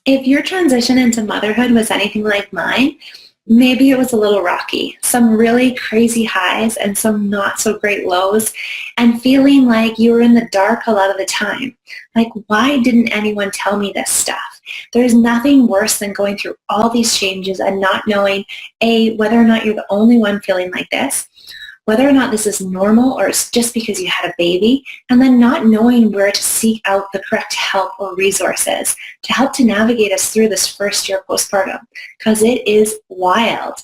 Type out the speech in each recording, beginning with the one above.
If your transition into motherhood was anything like mine, maybe it was a little rocky. Some really crazy highs and some not so great lows, and feeling like you were in the dark a lot of the time. Like, why didn't anyone tell me this stuff? There's nothing worse than going through all these changes and not knowing, A, whether or not you're the only one feeling like this, whether or not this is normal or it's just because you had a baby, and then not knowing where to seek out the correct help or resources to help to navigate us through this first year postpartum, because it is wild.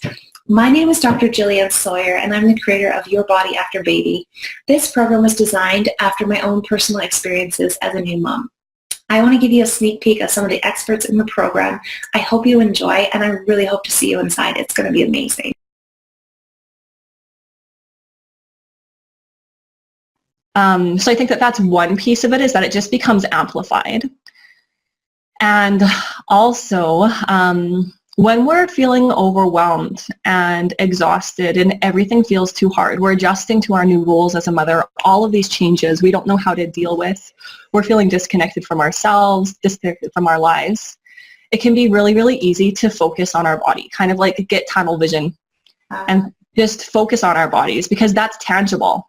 My name is Dr. Jillian Sawyer, and I'm the creator of Your Body After Baby. This program was designed after my own personal experiences as a new mom. I want to give you a sneak peek of some of the experts in the program. I hope you enjoy, and I really hope to see you inside. It's going to be amazing. So I think that that's one piece of it, is that it just becomes amplified. And also, when we're feeling overwhelmed and exhausted and everything feels too hard, we're adjusting to our new roles as a mother, all of these changes we don't know how to deal with. We're feeling disconnected from ourselves, disconnected from our lives. It can be really, really easy to focus on our body, kind of like get tunnel vision and just focus on our bodies, because that's tangible.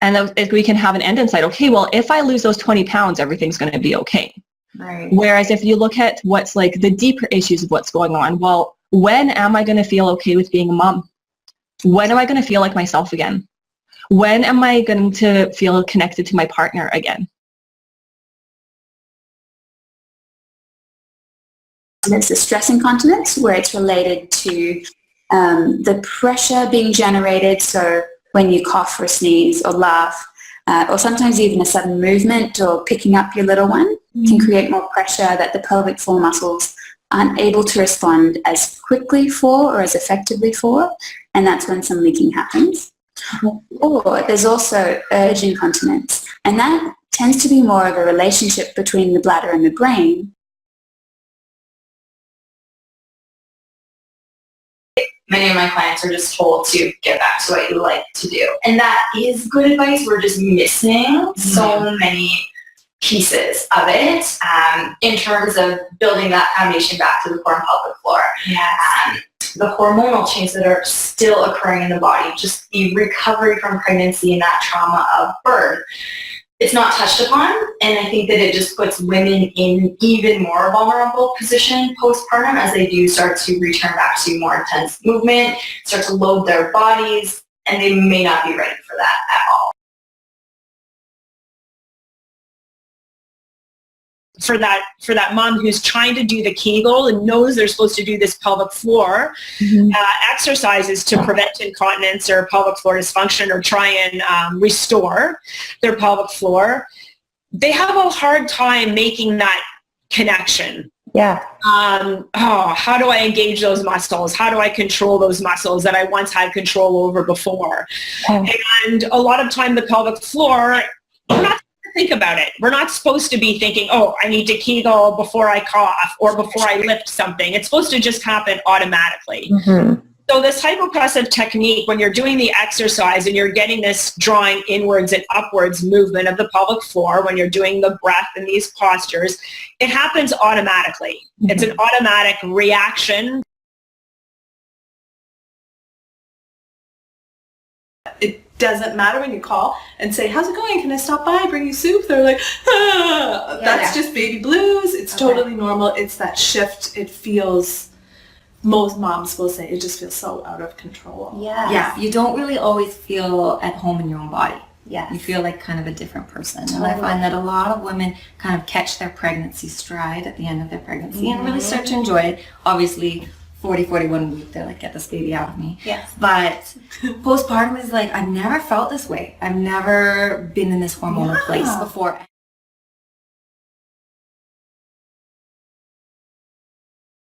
And if we can have an end in sight, okay, well, if I lose those 20 pounds, everything's going to be okay. Right. Whereas if you look at what's like the deeper issues of what's going on, well, when am I going to feel okay with being a mom? When am I going to feel like myself again? When am I going to feel connected to my partner again? It's the stress incontinence, where it's related to the pressure being generated. So when you cough or sneeze or laugh, or sometimes even a sudden movement or picking up your little one can create more pressure that the pelvic floor muscles aren't able to respond as quickly for or as effectively for, and that's when some leaking happens. Or there's also urge incontinence, and that tends to be more of a relationship between the bladder and the brain. Many of my clients are just told to get back to what you like to do. And that is good advice. We're just missing so many pieces of it in terms of building that foundation back to the core and pelvic floor. Yes. The hormonal changes that are still occurring in the body, just the recovery from pregnancy and that trauma of birth. It's not touched upon, and I think that it just puts women in even more vulnerable position postpartum as they do start to return back to more intense movement, start to load their bodies, and they may not be ready for that at all. For that mom who's trying to do the Kegel and knows they're supposed to do this pelvic floor exercises to prevent incontinence or pelvic floor dysfunction, or try and restore their pelvic floor, they have a hard time making that connection. Yeah. How do I engage those muscles? How do I control those muscles that I once had control over before? And a lot of time the pelvic floor, we're not think about it. We're not supposed to be thinking, oh, I need to Kegel before I cough or before I lift something. It's supposed to just happen automatically. So this hypopressive technique, when you're doing the exercise and you're getting this drawing inwards and upwards movement of the pelvic floor, when you're doing the breath and these postures, it happens automatically. It's an automatic reaction. It doesn't matter when you call and say, how's it going? Can I stop by, bring you soup? They're like, that's just baby blues. It's totally normal. It's that shift. It feels, most moms will say, it just feels so out of control. Yeah, you don't really always feel at home in your own body. Yes. You feel like kind of a different person. And I find that a lot of women kind of catch their pregnancy stride at the end of their pregnancy and really start to enjoy it. Obviously, 40, 41 week, they're like, get this baby out of me. Yes. But postpartum is like, I've never felt this way. I've never been in this hormonal place before.